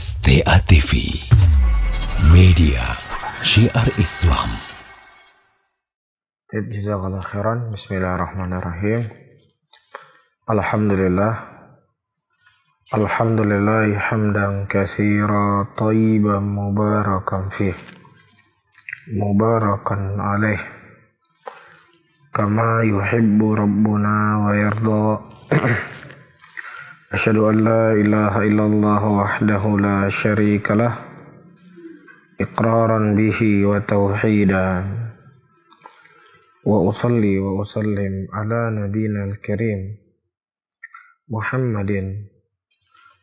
STA TV, media syiar Islam. Jazakallahu khairan. Bismillahirrahmanirrahim. Alhamdulillah hamdan katsira thayyiban mubarakan fih, mubarakan alaih, kama yuhibbu rabbuna wa yarda. Asyhadu an la ilaha illallah wahdahu la syarika lah, iqraran bihi wa tauhidan. Wa usalli wa usallim ala nabiyina al-karim Muhammadin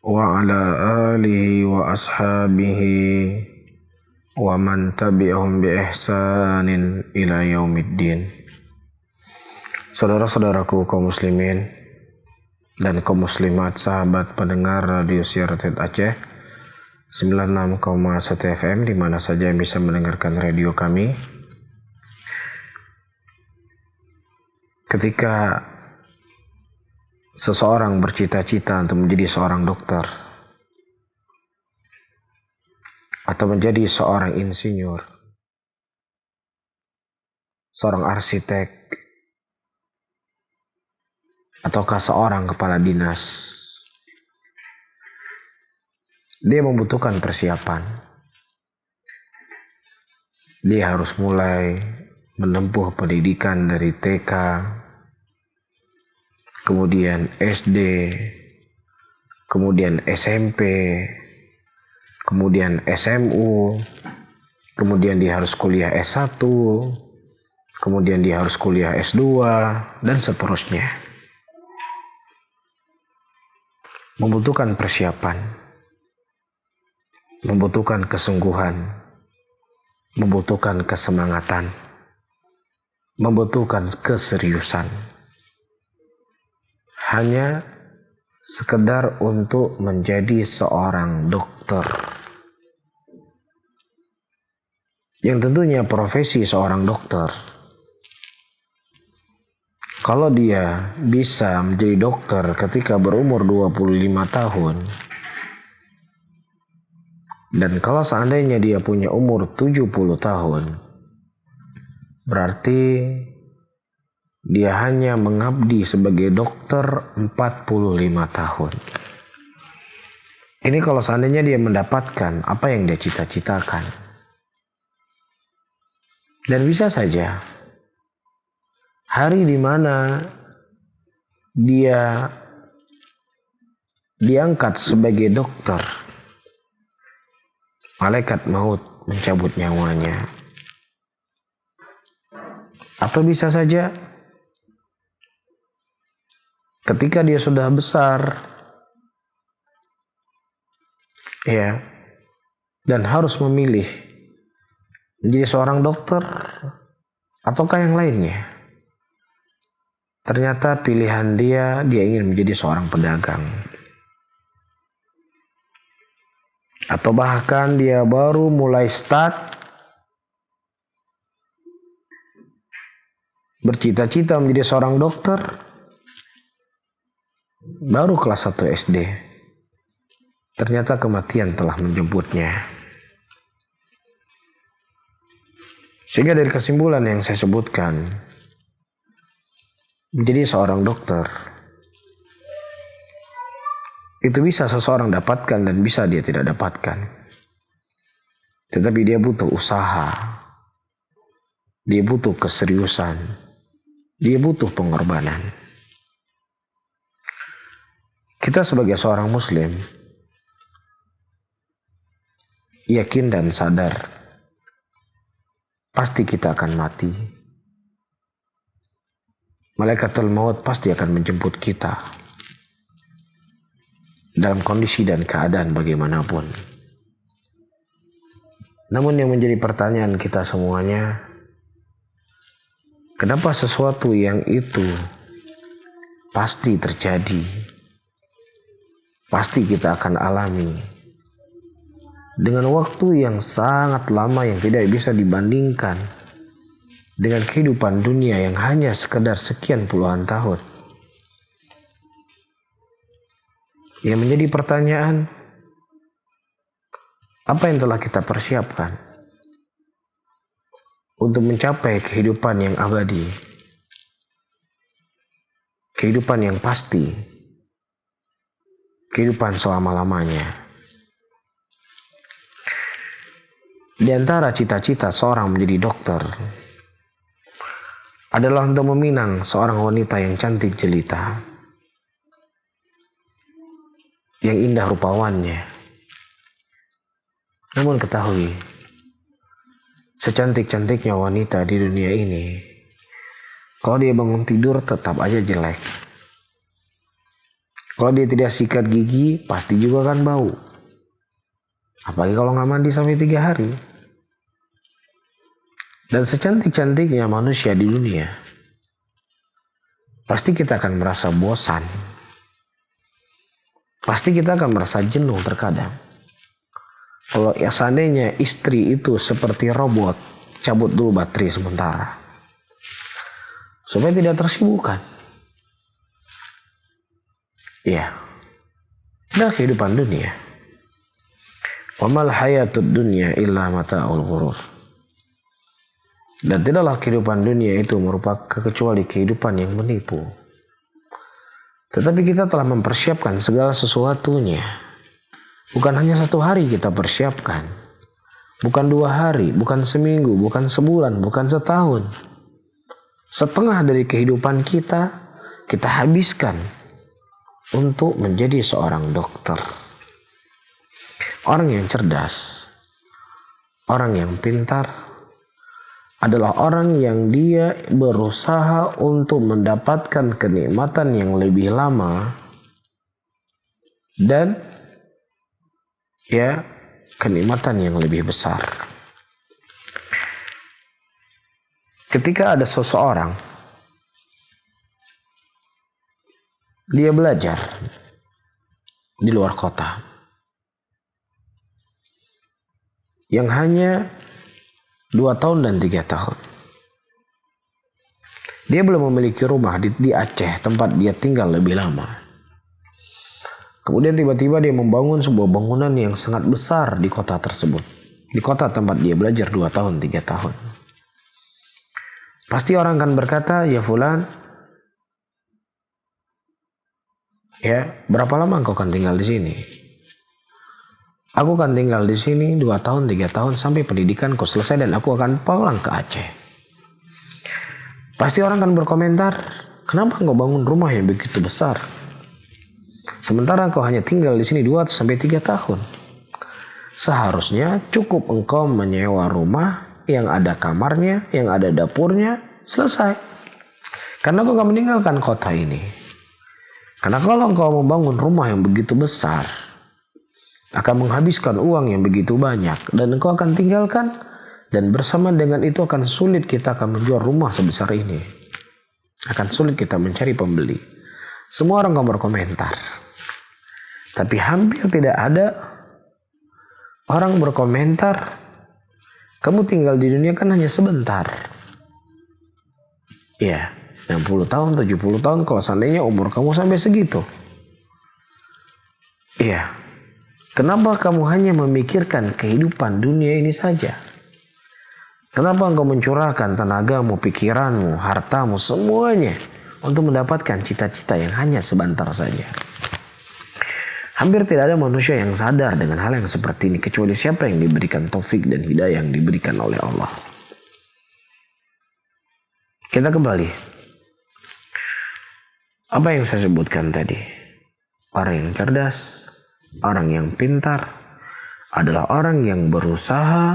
wa ala alihi wa ashabihi wa man tabi'ahum bi ihsanin ila yaumiddin. Saudara-saudaraku kaum muslimin dan kaum muslimat, sahabat pendengar Radio Syiar Aceh 96,1 FM di mana saja yang bisa mendengarkan radio kami. Ketika seseorang bercita-cita untuk menjadi seorang dokter atau menjadi seorang insinyur, seorang arsitek, ataukah seorang kepala dinas, dia membutuhkan persiapan. Dia harus mulai menempuh pendidikan dari TK, kemudian SD, kemudian SMP, kemudian SMU, kemudian dia harus kuliah S1, kemudian dia harus kuliah S2, dan seterusnya. Membutuhkan persiapan, membutuhkan kesungguhan, membutuhkan kesemangatan, membutuhkan keseriusan. Hanya sekedar untuk menjadi seorang dokter, yang tentunya profesi seorang dokter, kalau dia bisa menjadi dokter ketika berumur 25 tahun, dan kalau seandainya dia punya umur 70 tahun, berarti dia hanya mengabdi sebagai dokter 45 tahun. Ini kalau seandainya dia mendapatkan apa yang dia cita-citakan. Dan bisa saja hari di mana dia diangkat sebagai dokter, malaikat maut mencabut nyawanya. Atau bisa saja ketika dia sudah besar, ya, dan harus memilih menjadi seorang dokter ataukah yang lainnya, ternyata pilihan dia ingin menjadi seorang pedagang. Atau bahkan dia baru mulai start bercita-cita menjadi seorang dokter, baru kelas 1 SD. Ternyata kematian telah menjemputnya. Sehingga dari kesimpulan yang saya sebutkan, menjadi seorang dokter itu bisa seseorang dapatkan dan bisa dia tidak dapatkan. Tetapi dia butuh usaha, dia butuh keseriusan, dia butuh pengorbanan. Kita sebagai seorang muslim yakin dan sadar pasti kita akan mati. Malaikatul maut pasti akan menjemput kita dalam kondisi dan keadaan bagaimanapun. Namun yang menjadi pertanyaan kita semuanya, kenapa sesuatu yang itu pasti terjadi, pasti kita akan alami, dengan waktu yang sangat lama yang tidak bisa dibandingkan dengan kehidupan dunia yang hanya sekedar sekian puluhan tahun? Yang menjadi pertanyaan, Apa yang telah kita persiapkan untuk mencapai kehidupan yang abadi, kehidupan yang pasti, kehidupan selama-lamanya. Di antara cita-cita seorang menjadi dokter adalah untuk meminang seorang wanita yang cantik jelita, yang indah rupawannya. Namun ketahui, secantik-cantiknya wanita di dunia ini, kalau dia bangun tidur tetap aja jelek. Kalau dia tidak sikat gigi, pasti juga kan bau. Apalagi kalau nggak mandi sampai 3 hari. Dan secantik-cantiknya manusia di dunia, pasti kita akan merasa bosan. Pasti kita akan merasa jenuh terkadang. Kalau ya seandainya istri itu seperti robot, cabut dulu baterai sementara, supaya tidak tersibukkan. Ya, inilah kehidupan dunia. Wa mal hayatud dunya illa mata'ul ghurur. Dan tidaklah kehidupan dunia itu merupakan kecuali kehidupan yang menipu. Tetapi kita telah mempersiapkan segala sesuatunya. Bukan hanya 1 hari kita persiapkan. Bukan 2 hari, bukan seminggu, bukan sebulan, bukan setahun. Setengah dari kehidupan kita habiskan untuk menjadi seorang dokter. Orang yang cerdas, orang yang pintar, adalah orang yang dia berusaha untuk mendapatkan kenikmatan yang lebih lama dan kenikmatan yang lebih besar. Ketika ada seseorang dia belajar di luar kota yang hanya 2 tahun dan 3 tahun. Dia belum memiliki rumah di Aceh, tempat dia tinggal lebih lama. Kemudian tiba-tiba dia membangun sebuah bangunan yang sangat besar di kota tersebut. Di kota tempat dia belajar 2 tahun, 3 tahun. Pasti orang akan berkata, ya fulan, berapa lama engkau akan tinggal di sini? Aku akan tinggal di sini 2 tahun, 3 tahun sampai pendidikanku selesai dan aku akan pulang ke Aceh. Pasti orang akan berkomentar, kenapa engkau bangun rumah yang begitu besar? Sementara engkau hanya tinggal di sini 2 sampai 3 tahun. Seharusnya cukup engkau menyewa rumah yang ada kamarnya, yang ada dapurnya, selesai. Karena engkau akan meninggalkan kota ini. Karena kalau engkau membangun rumah yang begitu besar, akan menghabiskan uang yang begitu banyak dan engkau akan tinggalkan, dan bersama dengan itu akan sulit kita akan menjual rumah sebesar ini. Akan sulit kita mencari pembeli. Semua orang akan berkomentar. Tapi hampir tidak ada orang berkomentar, kamu tinggal di dunia kan hanya sebentar. Ya, 60 tahun, 70 tahun kalau seandainya umur kamu sampai segitu. Iya. Kenapa kamu hanya memikirkan kehidupan dunia ini saja? Kenapa engkau mencurahkan tenagamu, pikiranmu, hartamu, semuanya untuk mendapatkan cita-cita yang hanya sebentar saja? Hampir tidak ada manusia yang sadar dengan hal yang seperti ini, kecuali siapa yang diberikan taufik dan hidayah yang diberikan oleh Allah. Kita kembali. Apa yang saya sebutkan tadi? Orang yang cerdas, orang yang pintar adalah orang yang berusaha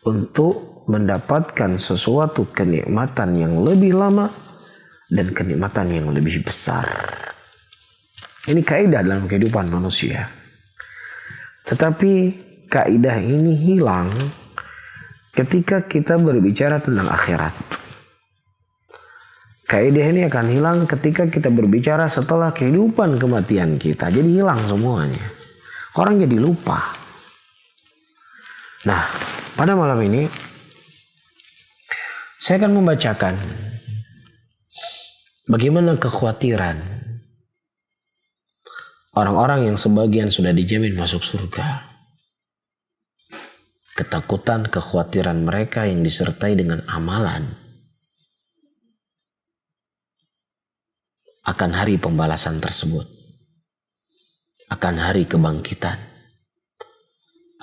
untuk mendapatkan sesuatu kenikmatan yang lebih lama dan kenikmatan yang lebih besar. Ini kaidah dalam kehidupan manusia. Tetapi kaidah ini hilang ketika kita berbicara tentang akhirat. Kaidah ini akan hilang ketika kita berbicara setelah kehidupan kematian kita. Jadi hilang semuanya. Orang jadi lupa. Nah, pada malam ini saya akan membacakan bagaimana kekhawatiran orang-orang yang sebagian sudah dijamin masuk surga. ketakutan, kekhawatiran mereka yang disertai dengan amalan akan hari pembalasan tersebut, akan hari kebangkitan,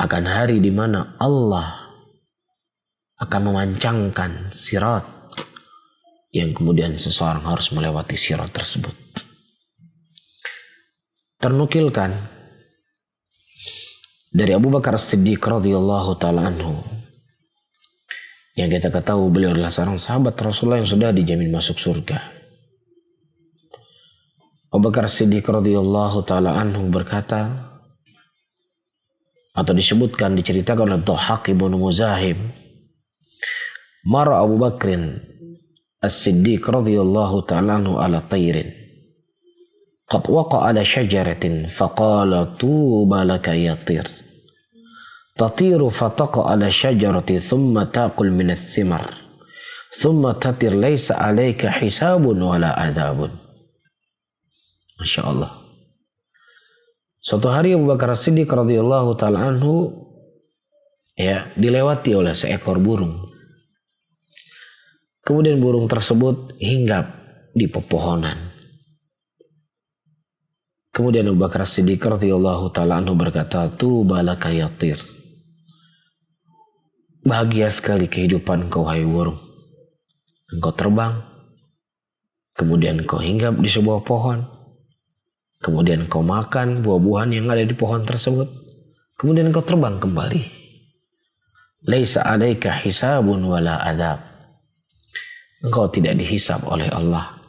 akan hari di mana Allah akan memancangkan sirat yang kemudian seseorang harus melewati sirat tersebut. Ternukilkan dari Abu Bakar As-Siddiq radhiyallahu taala anhu, yang kita ketahui beliau adalah seorang sahabat Rasulullah yang sudah dijamin masuk surga. Abu Bakar As-Siddiq radhiyallahu taala anhu berkata, atau disebutkan, diceritakan oleh Dhahhak ibn Muzahim, mara Abu Bakrin As-Siddiq radhiyallahu ta'ala anhu ala tayrin qad waqa ala syajaratin faqala tuba laka ya tir tatiru fataqa ala syajarati thumma taqul min ath-thimar thumma tatir laysa alayka hisabun wala adabun. Masya Allah. Suatu hari Abu Bakar As-Siddiq radhiyallahu ta'ala anhu dilewati oleh seekor burung. Kemudian burung tersebut hinggap di pepohonan. Kemudian Abu Bakar As-Siddiq radhiyallahu ta'ala anhu berkata, tuba laka ya tir. Bahagia sekali kehidupan engkau wahai burung. Engkau terbang, kemudian engkau hinggap di sebuah pohon, kemudian engkau makan buah-buahan yang ada di pohon tersebut, kemudian engkau terbang kembali. Laisa alaika hisabun wala adab. Engkau tidak dihisab oleh Allah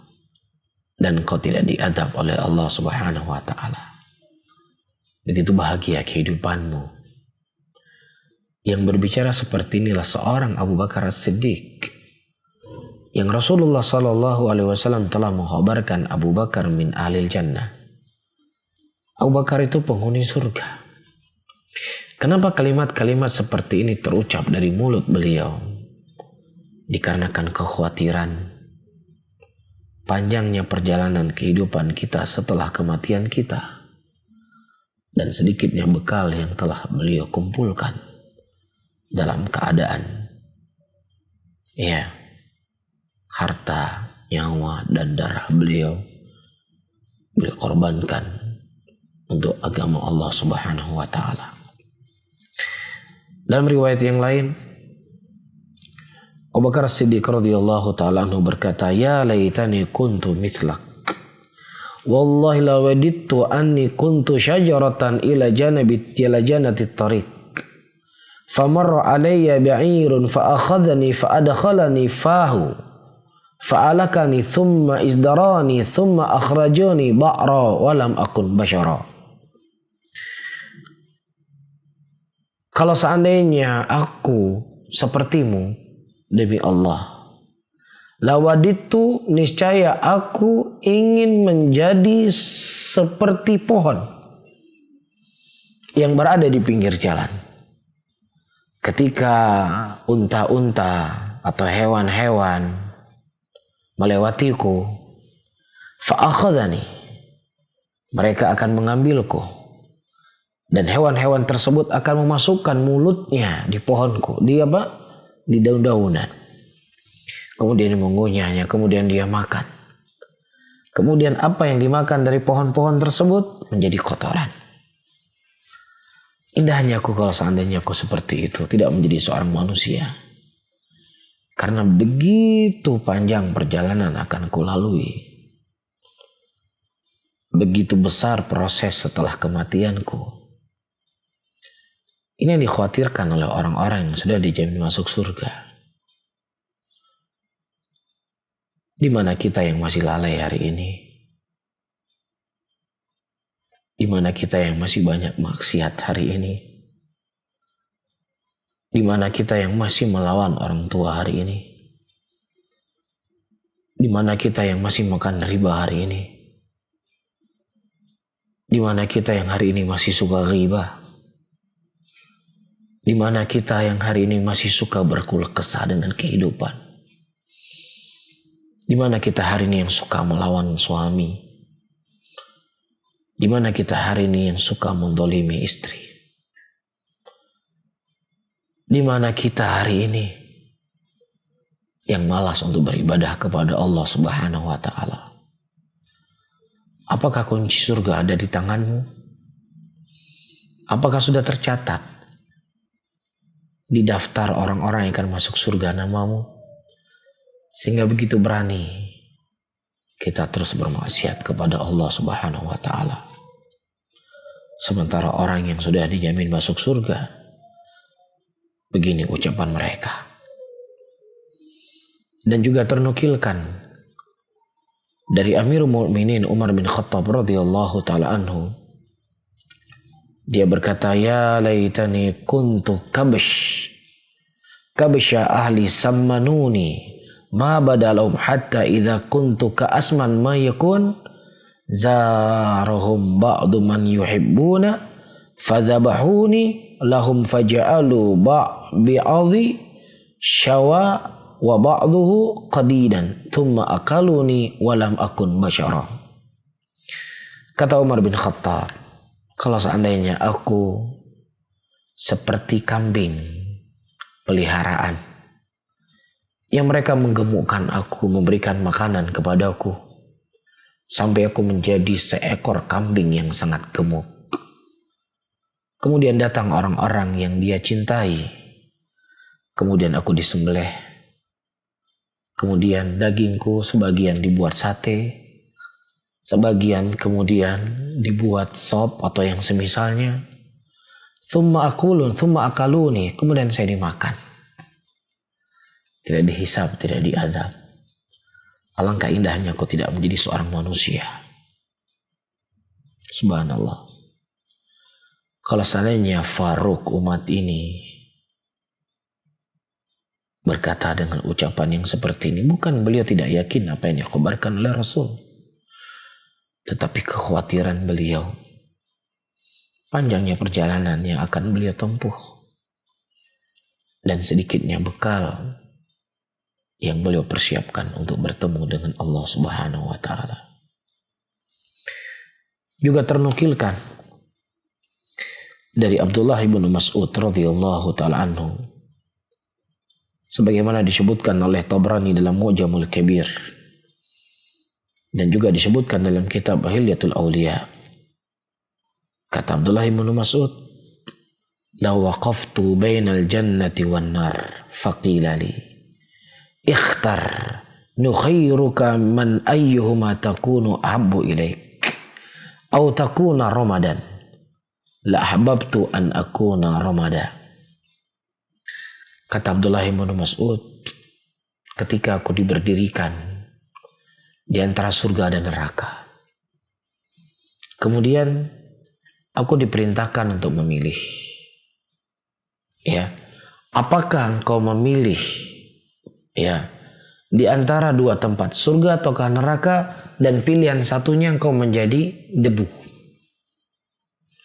dan engkau tidak diadab oleh Allah Subhanahu wa taala. Begitu bahagia kehidupanmu. Yang berbicara seperti inilah seorang Abu Bakar As-Siddiq yang Rasulullah sallallahu alaihi wasallam telah mengkhabarkan Abu Bakar min ahlil jannah. Abu Bakar itu penghuni surga. Kenapa kalimat-kalimat seperti ini terucap dari mulut beliau? Dikarenakan kekhawatiran panjangnya perjalanan kehidupan kita setelah kematian kita dan sedikitnya bekal yang telah beliau kumpulkan dalam keadaan harta, nyawa dan darah beliau korbankan untuk agama Allah Subhanahu wa taala. Dalam riwayat yang lain, Abu Bakar As-Siddiq radhiyallahu ta'ala anhu berkata, ya laitani kuntu mithlak. Wallahi la wadittu anni kuntu syajaratan ila janati tariq. Famarra alayya ba'irun fa'akhadhani fa'adkhalani fahu. Fa'alakani thumma izdarani thumma akhrajani ba'ra walam akun bashara. Kalau seandainya aku sepertimu, demi Allah, lawaditu, niscaya aku ingin menjadi seperti pohon yang berada di pinggir jalan. Ketika unta-unta atau hewan-hewan melewatiku, fa'akhadhani, mereka akan mengambilku, dan hewan-hewan tersebut akan memasukkan mulutnya di pohonku, di daun-daunan. Kemudian mengunyahnya, kemudian dia makan. Kemudian apa yang dimakan dari pohon-pohon tersebut menjadi kotoran. Indahnya aku kalau seandainya aku seperti itu, tidak menjadi seorang manusia. Karena begitu panjang perjalanan akan kulalui. Begitu besar proses setelah kematianku. Ini yang dikhawatirkan oleh orang-orang yang sudah dijamin masuk surga. Di mana kita yang masih lalai hari ini? Di mana kita yang masih banyak maksiat hari ini? Di mana kita yang masih melawan orang tua hari ini? Di mana kita yang masih makan riba hari ini? Di mana kita yang hari ini masih suka riba? Di mana kita yang hari ini masih suka berkeluh kesah dengan kehidupan? Di mana kita hari ini yang suka melawan suami? Di mana kita hari ini yang suka mendolimi istri? Di mana kita hari ini yang malas untuk beribadah kepada Allah Subhanahu wa taala. Apakah kunci surga ada di tanganmu? Apakah sudah tercatat di daftar orang-orang yang akan masuk surga namamu? Sehingga begitu berani kita terus bermaksiat kepada Allah Subhanahu wa taala. Sementara orang yang sudah dijamin masuk surga, begini ucapan mereka. Dan juga ternukilkan dari Amirul Mukminin Umar bin Khattab radhiyallahu taala anhu, dia berkata, ya laitani kuntu kabsha ahli sammanuni ma badalahum hatta idza kuntu ka asman ma yakun zarahum ba'du man yuhibbuna fadhabahuni lahum faja'alu bi'adhi syawa wa ba'duhu qadidan thumma akaluni walam akun basyara. Kata Umar bin Khattab, kalau seandainya aku seperti kambing peliharaan yang mereka menggemukkan aku, memberikan makanan kepadaku sampai aku menjadi seekor kambing yang sangat gemuk. Kemudian datang orang-orang yang dia cintai, kemudian aku disembelih. Kemudian dagingku sebagian dibuat sate, sebagian kemudian dibuat sop atau yang semisalnya. Thumma akaluni, kemudian saya dimakan. Tidak dihisab, tidak diazab. Alangkah indahnya aku tidak menjadi seorang manusia. Subhanallah. Kalau seandainya Faruk umat ini berkata dengan ucapan yang seperti ini, bukan beliau tidak yakin apa yang dikhabarkan oleh Rasul, tetapi kekhawatiran beliau panjangnya perjalanan yang akan beliau tempuh dan sedikitnya bekal yang beliau persiapkan untuk bertemu dengan Allah Subhanahu wa taala. Juga ternukilkan dari Abdullah bin Mas'ud radhiyallahu taala anhu, sebagaimana disebutkan oleh Tabrani dalam Mu'jamul Kabir dan juga disebutkan dalam kitab Hilyatul Awliya. Kata Abdullah bin Mas'ud, "La waqaftu bainal jannati wan nar faqila li ikhtar nukhairuka man ayyuhuma takunu ahabbu ilaik aw takuna ramadan la ahbabtu an akuna ramada." Kata Abdullah bin Mas'ud, ketika aku diberdirikan di antara surga dan neraka, kemudian aku diperintahkan untuk memilih, ya, apakah engkau memilih, ya, di antara dua tempat, surga ataukah neraka, dan pilihan satunya engkau menjadi debu.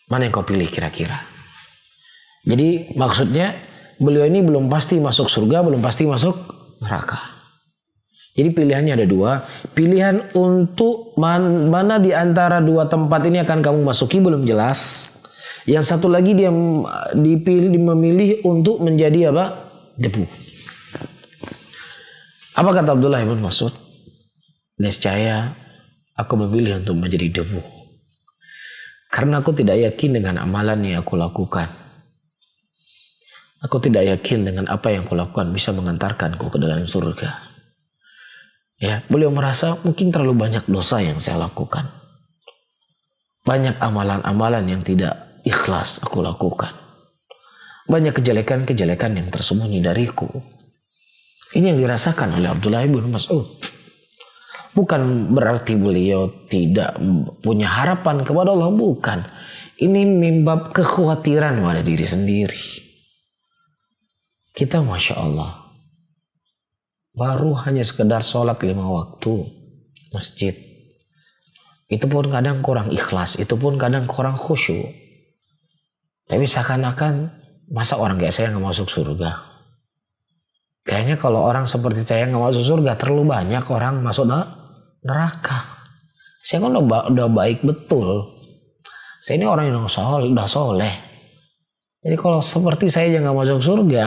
Mana yang kau pilih kira-kira? Jadi maksudnya beliau ini belum pasti masuk surga, belum pasti masuk neraka. Jadi pilihannya ada dua. Pilihan untuk mana di antara dua tempat ini akan kamu masuki belum jelas. Yang satu lagi dia memilih untuk menjadi apa? Debu. Apa kata Abdullah bin Mas'ud? Niscaya aku memilih untuk menjadi debu, karena aku tidak yakin dengan amalan yang aku lakukan. Aku tidak yakin dengan apa yang aku lakukan bisa mengantarkanku ke dalam surga. Ya, beliau merasa mungkin terlalu banyak dosa yang saya lakukan. Banyak amalan-amalan yang tidak ikhlas aku lakukan. Banyak kejelekan-kejelekan yang tersembunyi dariku. Ini yang dirasakan oleh Abdullah bin Mas'ud. Bukan berarti beliau tidak punya harapan kepada Allah, bukan. Ini mimbab kekhawatiran pada diri sendiri. Kita Masya Allah baru hanya sekedar sholat 5 waktu masjid, itu pun kadang kurang ikhlas, itu pun kadang kurang khusyuk. Tapi seakan-akan masa orang kayak saya gak masuk surga. Kayaknya kalau orang seperti saya gak masuk surga, terlalu banyak orang masuk neraka. Saya kan udah baik betul. Saya ini orang yang udah soleh. Jadi kalau seperti saya aja nggak masuk surga,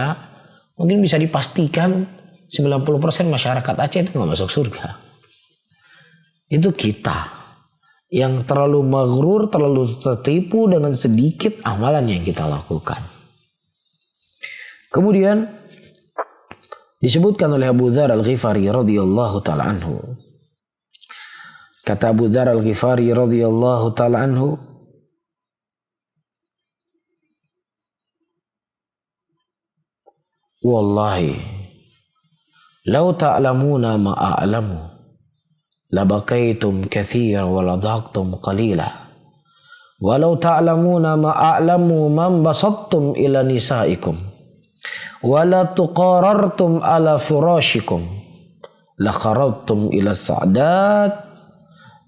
mungkin bisa dipastikan 90% masyarakat Aceh itu nggak masuk surga. Itu kita yang terlalu maghrur, terlalu tertipu dengan sedikit amalan yang kita lakukan. Kemudian disebutkan oleh Abu Dzar Al-Ghifari radhiyallahu taala anhu. Kata Abu Dzar Al-Ghifari radhiyallahu taala anhu, wallahi law ta'lamuna ma a'lamu labakaitum katsira wa ladhaqtum qalila walau ta'lamuna ma a'lamu man basattum ila nisaikum wala tuqarartum ala firashikum la kharabtum ila sa'dat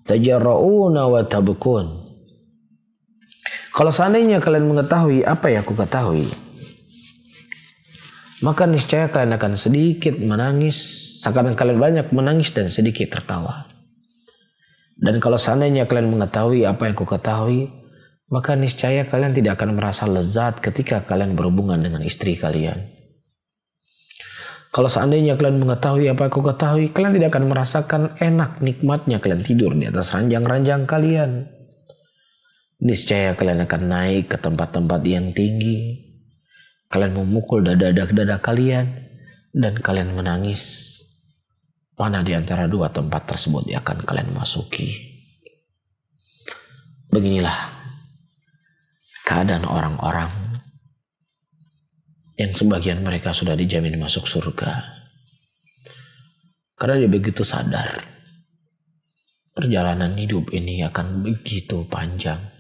tajarrauna wa tabkun. Kalau seandainya kalian mengetahui apa yang aku ketahui, maka niscaya kalian akan sedikit menangis, sekarang kalian banyak menangis dan sedikit tertawa. Dan kalau seandainya kalian mengetahui apa yang aku ketahui, maka niscaya kalian tidak akan merasa lezat ketika kalian berhubungan dengan istri kalian. Kalau seandainya kalian mengetahui apa yang aku ketahui, kalian tidak akan merasakan enak nikmatnya kalian tidur di atas ranjang-ranjang kalian. Niscaya kalian akan naik ke tempat-tempat yang tinggi. Kalian memukul dada kalian dan kalian menangis. Mana di antara dua tempat tersebut yang akan kalian masuki? Beginilah keadaan orang-orang yang sebagian mereka sudah dijamin masuk surga. Karena dia begitu sadar perjalanan hidup ini akan begitu panjang.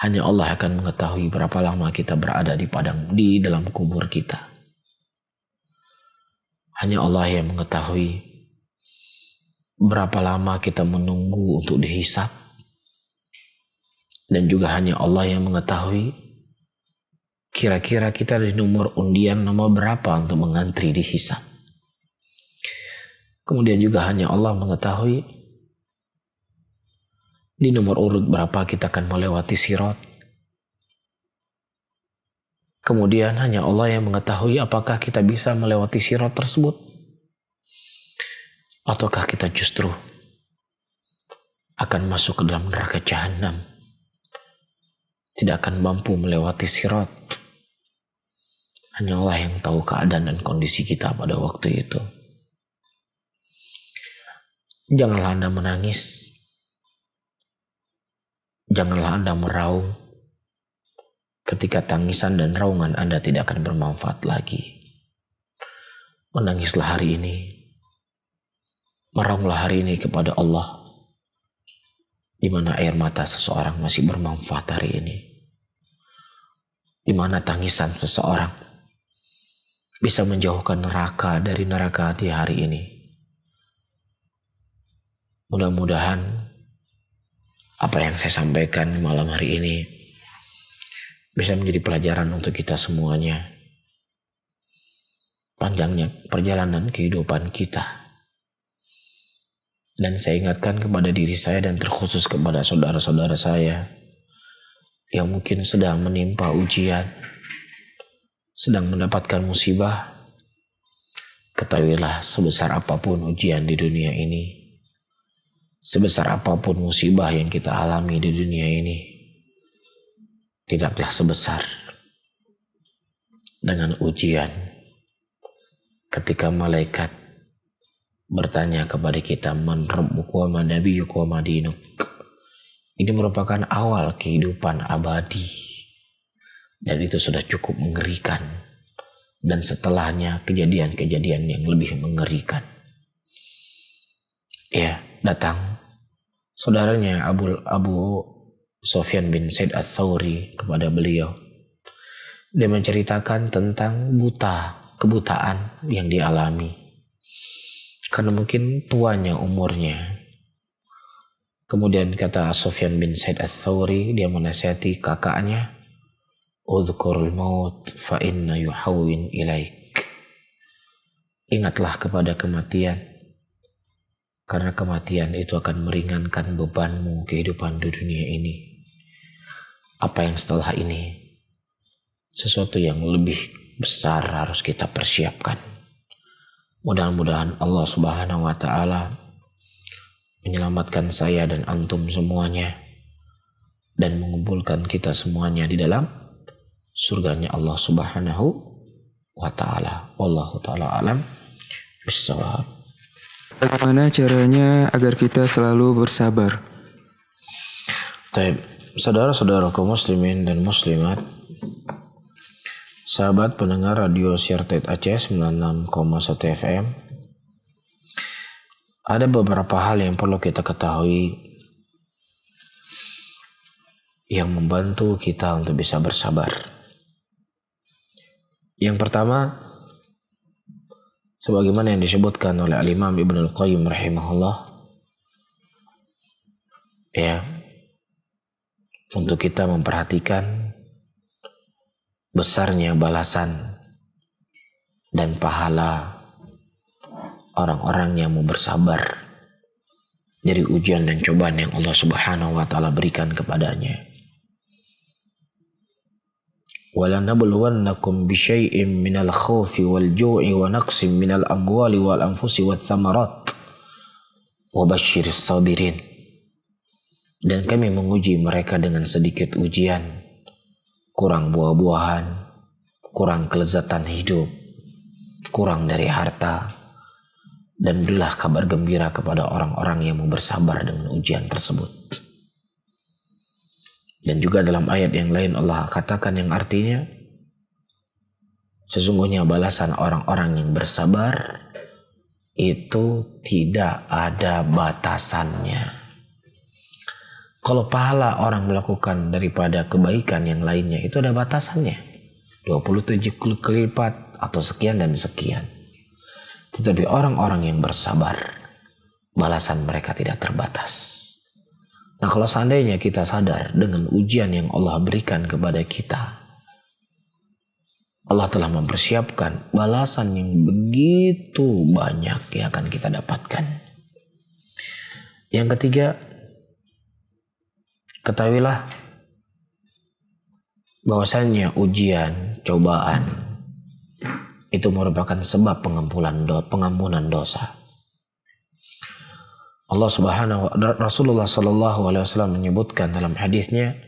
Hanya Allah akan mengetahui berapa lama kita berada di dalam kubur kita. Hanya Allah yang mengetahui berapa lama kita menunggu untuk dihisab. Dan juga hanya Allah yang mengetahui kira-kira kita di nomor undian nomor berapa untuk mengantri dihisab. Kemudian juga hanya Allah mengetahui di nomor urut berapa kita akan melewati sirat. Kemudian hanya Allah yang mengetahui apakah kita bisa melewati sirat tersebut. Ataukah kita justru akan masuk ke dalam neraka jahanam. Tidak akan mampu melewati sirat. Hanya Allah yang tahu keadaan dan kondisi kita pada waktu itu. Janganlah Anda menangis. Janganlah Anda meraung ketika tangisan dan raungan Anda tidak akan bermanfaat lagi. Menangislah hari ini. Meraunglah hari ini kepada Allah. Di mana air mata seseorang masih bermanfaat hari ini. Di mana tangisan seseorang bisa menjauhkan neraka dari neraka di hari ini. Mudah-mudahan apa yang saya sampaikan malam hari ini bisa menjadi pelajaran untuk kita semuanya. Panjangnya perjalanan kehidupan kita. Dan saya ingatkan kepada diri saya dan terkhusus kepada saudara-saudara saya yang mungkin sedang menimpa ujian, sedang mendapatkan musibah. Ketahuilah sebesar apapun ujian di dunia ini, sebesar apapun musibah yang kita alami di dunia ini, tidaklah sebesar dengan ujian ketika malaikat bertanya kepada kita, man rabbuka wa ma nabiyyuka wa ma dinuk. Ini merupakan awal kehidupan abadi dan itu sudah cukup mengerikan, dan setelahnya kejadian-kejadian yang lebih mengerikan. Ya, datang saudaranya Abu Sufyan bin Said Ats-Tsauri kepada beliau. Dia menceritakan tentang kebutaan yang dialami. Karena mungkin tuanya umurnya. Kemudian kata Sufyan bin Said Ats-Tsauri, dia menasihati kakaknya, "Udhkurul maut fa inna yuhawwin ilaik." Ingatlah kepada kematian, karena kematian itu akan meringankan bebanmu kehidupan di dunia ini. Apa yang setelah ini sesuatu yang lebih besar harus kita persiapkan. Mudah-mudahan Allah Subhanahu wa Ta'ala menyelamatkan saya dan antum semuanya dan mengumpulkan kita semuanya di dalam surganya Allah Subhanahu wa Ta'ala. Wallahu ta'ala alam bissawab. Bagaimana caranya agar kita selalu bersabar? Baik, saudara-saudara kaum muslimin dan muslimat, sahabat pendengar radio Syartet Aceh 96,1 FM, ada beberapa hal yang perlu kita ketahui yang membantu kita untuk bisa bersabar. Yang pertama, sebagaimana yang disebutkan oleh Al-Imam Ibnul Qayyim rahimahullah, ya, untuk kita memperhatikan besarnya balasan dan pahala orang-orang yang mau bersabar dari ujian dan cobaan yang Allah Subhanahu wa Ta'ala berikan kepadanya. وَلَنَبْلُوَنَّكُمْ بِشَيْءٍ مِنَ الْخَوْفِ وَالْجُوعِ وَنَقْصٍ مِنَ الْأَمْوَالِ وَالْأَنْفُسِ وَالثَّمَرَاتِ وَبَشِّرِ الصَّابِرِينَ. Dan kami menguji mereka dengan sedikit ujian, kurang buah-buahan, kurang kelezatan hidup, kurang dari harta, dan berilah kabar gembira kepada orang-orang yang mau bersabar dengan ujian tersebut. Dan juga dalam ayat yang lain Allah katakan yang artinya, sesungguhnya balasan orang-orang yang bersabar itu tidak ada batasannya. Kalau pahala orang melakukan daripada kebaikan yang lainnya itu ada batasannya, 27 kali lipat atau sekian dan sekian. Tetapi orang-orang yang bersabar, balasan mereka tidak terbatas. Nah, kalau seandainya kita sadar dengan ujian yang Allah berikan kepada kita, Allah telah mempersiapkan balasan yang begitu banyak yang akan kita dapatkan. Yang ketiga, ketahuilah bahwasannya ujian, cobaan itu merupakan sebab pengampunan dosa. Allah Subhanahu wa Rasulullah Sallallahu Alaihi Wasallam menyebutkan dalam hadisnya,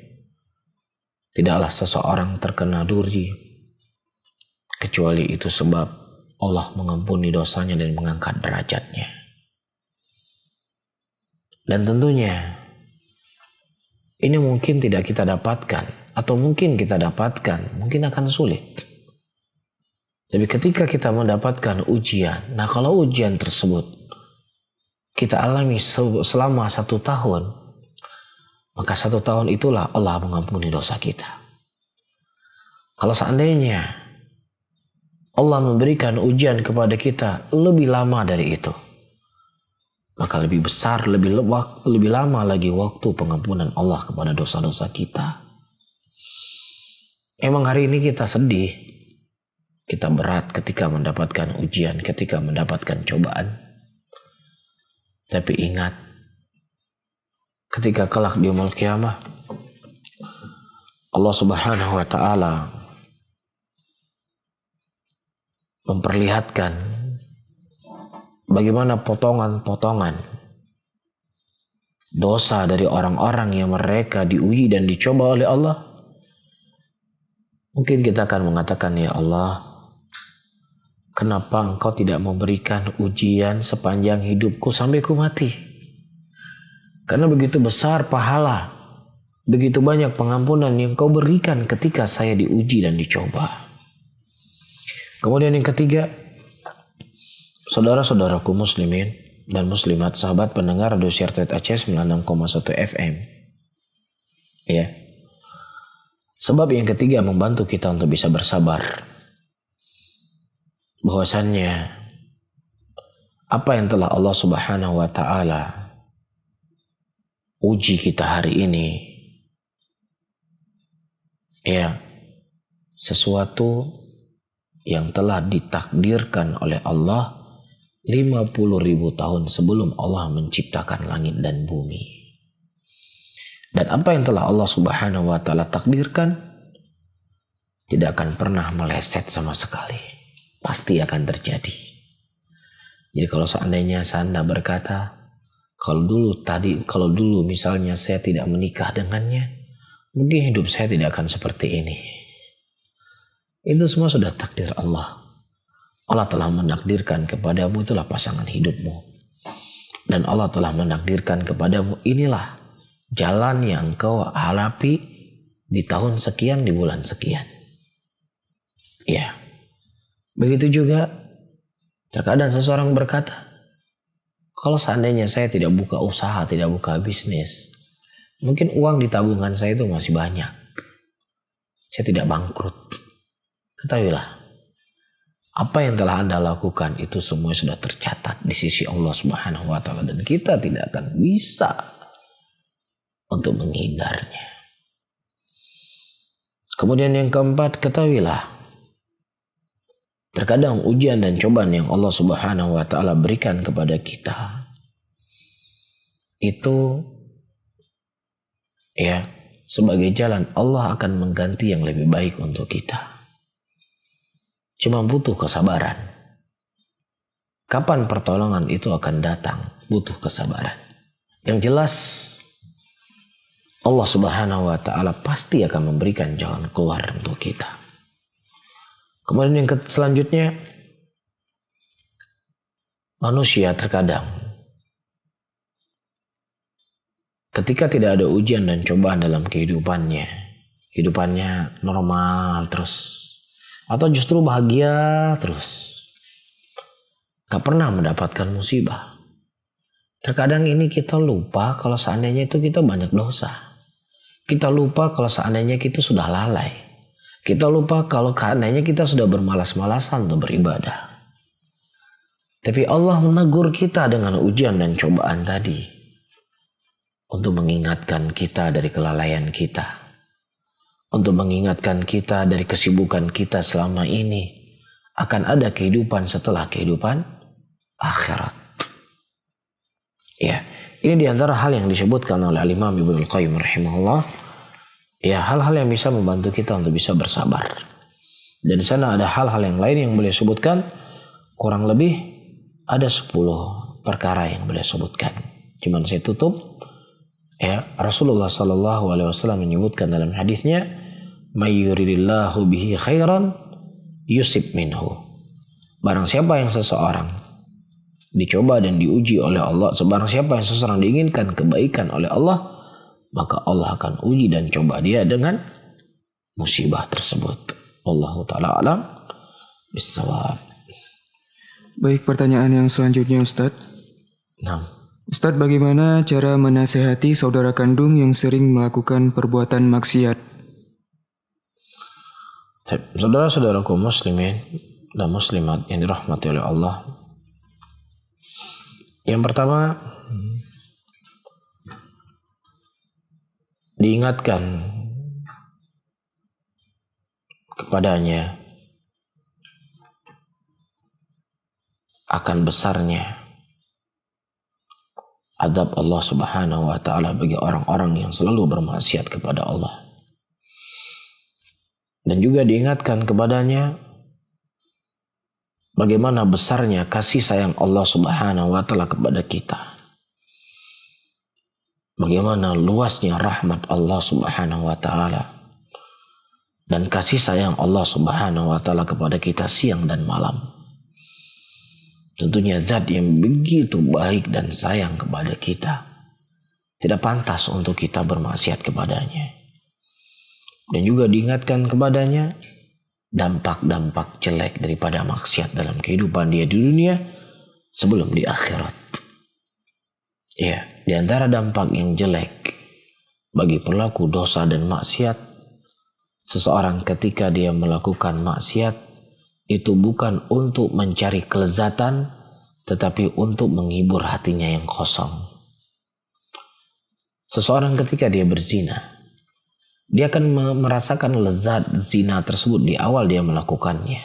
tidaklah seseorang terkena duri kecuali itu sebab Allah mengampuni dosanya dan mengangkat derajatnya. Dan tentunya ini mungkin tidak kita dapatkan, atau mungkin kita dapatkan, mungkin akan sulit. Tapi ketika kita mendapatkan ujian, nah kalau ujian tersebut kita alami selama 1 tahun, maka 1 tahun itulah Allah mengampuni dosa kita. Kalau seandainya Allah memberikan ujian kepada kita lebih lama dari itu, maka lebih besar, lebih lama lagi waktu pengampunan Allah kepada dosa-dosa kita. Emang hari ini kita sedih, kita berat ketika mendapatkan ujian, ketika mendapatkan cobaan. Tapi ingat, ketika kelak di yaumul qiyamah, Allah Subhanahu wa Ta'ala memperlihatkan bagaimana potongan-potongan dosa dari orang-orang yang mereka diuji dan dicoba oleh Allah. Mungkin kita akan mengatakan, ya Allah, kenapa engkau tidak memberikan ujian sepanjang hidupku sampai ku mati? Karena begitu besar pahala, begitu banyak pengampunan yang kau berikan ketika saya diuji dan dicoba. Kemudian yang ketiga, saudara-saudaraku muslimin dan muslimat, sahabat pendengar radio Syartet Aceh 96,1 FM. Ya. Sebab yang ketiga membantu kita untuk bisa bersabar, bahwasannya apa yang telah Allah Subhanahu wa Ta'ala uji kita hari ini, ya, sesuatu yang telah ditakdirkan oleh Allah 50.000 tahun sebelum Allah menciptakan langit dan bumi. Dan apa yang telah Allah Subhanahu wa Ta'ala takdirkan tidak akan pernah meleset sama sekali. Pasti akan terjadi. Jadi kalau seandainya Anda berkata, kalau dulu misalnya saya tidak menikah dengannya, mungkin hidup saya tidak akan seperti ini. Itu semua sudah takdir Allah. Allah telah menakdirkan kepadamu itulah pasangan hidupmu. Dan Allah telah menakdirkan kepadamu inilah jalan yang kau hadapi di tahun sekian, di bulan sekian. Ya. Begitu juga terkadang seseorang berkata, kalau seandainya saya tidak buka usaha, tidak buka bisnis, mungkin uang di tabungan saya itu masih banyak. Saya tidak bangkrut. Ketahuilah, apa yang telah Anda lakukan itu semua sudah tercatat di sisi Allah Subhanahu wa taala dan kita tidak akan bisa untuk menghindarnya. Kemudian yang keempat, ketahuilah, terkadang ujian dan cobaan yang Allah Subhanahu wa taala berikan kepada kita itu ya sebagai jalan Allah akan mengganti yang lebih baik untuk kita. Cuma butuh kesabaran. Kapan pertolongan itu akan datang? Butuh kesabaran. Yang jelas Allah Subhanahu wa taala pasti akan memberikan jalan keluar untuk kita. Kemudian yang selanjutnya, manusia terkadang ketika tidak ada ujian dan cobaan dalam kehidupannya normal terus, atau justru bahagia terus, gak pernah mendapatkan musibah. Terkadang ini kita lupa kalau seandainya itu kita banyak dosa. Kita lupa kalau seandainya kita sudah lalai. Kita lupa kalau seandainya kita sudah bermalas-malasan untuk beribadah. Tapi Allah menegur kita dengan ujian dan cobaan tadi untuk mengingatkan kita dari kelalaian kita, untuk mengingatkan kita dari kesibukan kita selama ini akan ada kehidupan setelah kehidupan akhirat. Ya, ini diantara hal yang disebutkan oleh Imam Ibnu Al-Qayyim rahimahullah. Ya, hal-hal yang bisa membantu kita untuk bisa bersabar. Dan di sana ada hal-hal yang lain yang boleh sebutkan. Kurang lebih ada 10 perkara yang boleh sebutkan. Cuman saya tutup. Ya, Rasulullah SAW menyebutkan dalam hadisnya, "May yuridillahu bihi khairan yusib minhu." Barang siapa yang seseorang dicoba dan diuji oleh Allah, barang siapa yang seseorang diinginkan kebaikan oleh Allah, maka Allah akan uji dan coba dia dengan musibah tersebut. Allahu ta'ala alam bisawab. Baik, pertanyaan yang selanjutnya Ustadz. Nah, Ustadz, bagaimana cara menasehati saudara kandung yang sering melakukan perbuatan maksiat? saudara-saudaraku muslimin dan muslimat yang dirahmati oleh Allah. Yang pertama, diingatkan kepadanya akan besarnya azab Allah Subhanahu wa taala bagi orang-orang yang selalu bermaksiat kepada Allah. Dan juga diingatkan kepadanya bagaimana besarnya kasih sayang Allah Subhanahu wa taala kepada kita. Bagaimana luasnya rahmat Allah Subhanahu wa taala dan kasih sayang Allah Subhanahu wa taala kepada kita siang dan malam. Tentunya zat yang begitu baik dan sayang kepada kita. Tidak pantas untuk kita bermaksiat kepadanya. Dan juga diingatkan kepadanya dampak-dampak jelek daripada maksiat dalam kehidupan dia di dunia sebelum di akhirat. Ya, di antara dampak yang jelek bagi pelaku dosa dan maksiat, seseorang ketika dia melakukan maksiat itu bukan untuk mencari kelezatan, tetapi untuk menghibur hatinya yang kosong. Seseorang ketika dia berzina, dia akan merasakan lezat zina tersebut di awal dia melakukannya.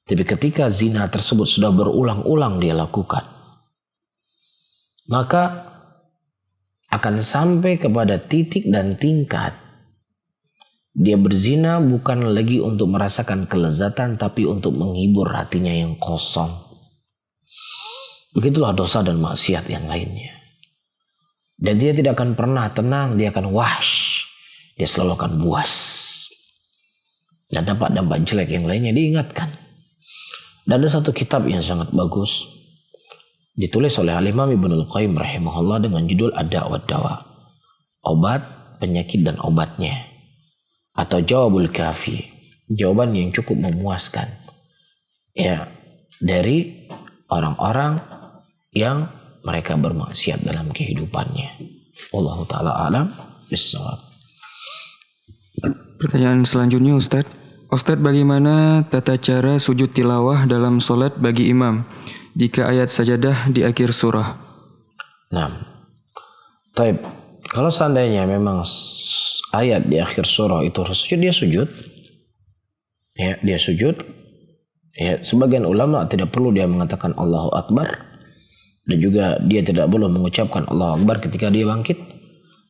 Tapi ketika zina tersebut sudah berulang-ulang dia lakukan, maka akan sampai kepada titik dan tingkat Dia berzina bukan lagi untuk merasakan kelezatan, tapi untuk menghibur hatinya yang kosong. Begitulah dosa dan maksiat yang lainnya. Dan dia tidak akan pernah tenang, dia akan wahsh. Dia selalu akan buas. Dan dampak-dampak jelek yang lainnya diingatkan. Dan ada satu kitab yang sangat bagus, ditulis oleh Al-Imam Ibnul Qayyim rahimahullah dengan judul Ad-Da' wa Dawa. Obat, penyakit dan obatnya. Atau Jawabul Kafi. Jawaban yang cukup memuaskan. Ya, dari orang-orang yang mereka bermaksiat dalam kehidupannya. Wallahu ta'ala alam bissawab. Pertanyaan selanjutnya Ustadz. Ustadz, bagaimana tata cara sujud tilawah dalam solat bagi imam jika ayat sajadah di akhir surah? Nah, taib. Kalau seandainya memang ayat di akhir surah itu harus sujud, dia sujud. Ya, dia sujud. Ya, sebagian ulama tidak perlu dia mengatakan Allahu Akbar, dan juga dia tidak perlu mengucapkan Allahu Akbar ketika dia bangkit.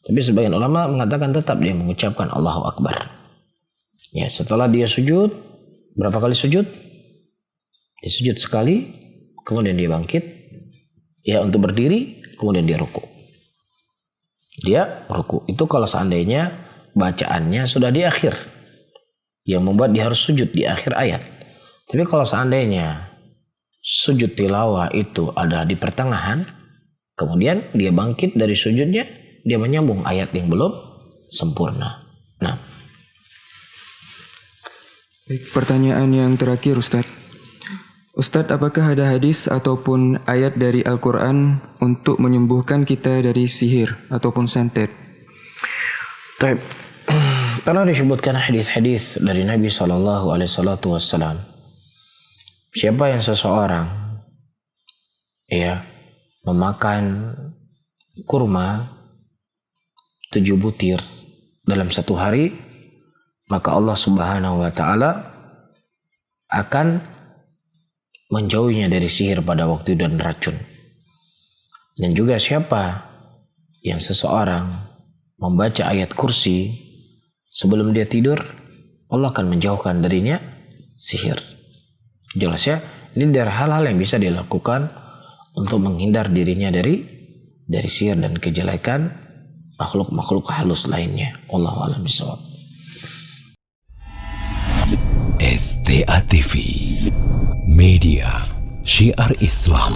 Tapi sebagian ulama mengatakan tetap dia mengucapkan Allahu Akbar. Ya, setelah dia sujud, berapa kali sujud? Dia sujud sekali, kemudian dia bangkit. Ya, untuk berdiri, kemudian dia ruku. Dia ruku. Itu kalau seandainya bacaannya sudah di akhir, yang membuat dia harus sujud di akhir ayat. Tapi kalau seandainya sujud tilawah itu ada di pertengahan, kemudian dia bangkit dari sujudnya, dia menyambung ayat yang belum sempurna. Nah, baik, pertanyaan yang terakhir Ustadz. Ustadz, apakah ada hadis ataupun ayat dari Al-Quran untuk menyembuhkan kita dari sihir ataupun santet? Taib. Karena disebutkan hadis-hadis dari Nabi SAW. Siapa yang seseorang memakan kurma 7 butir dalam satu hari, maka Allah Subhanahu wa Ta'ala akan menjauhinya dari sihir pada waktu dan racun. Dan juga siapa yang seseorang membaca ayat kursi sebelum dia tidur, Allah akan menjauhkan darinya sihir. Jelas ya, ini dari hal-hal yang bisa dilakukan untuk menghindar dirinya dari sihir dan kejelekan makhluk-makhluk halus lainnya. Wallahu a'lam bishawab. STA TV Media Syiar Islam.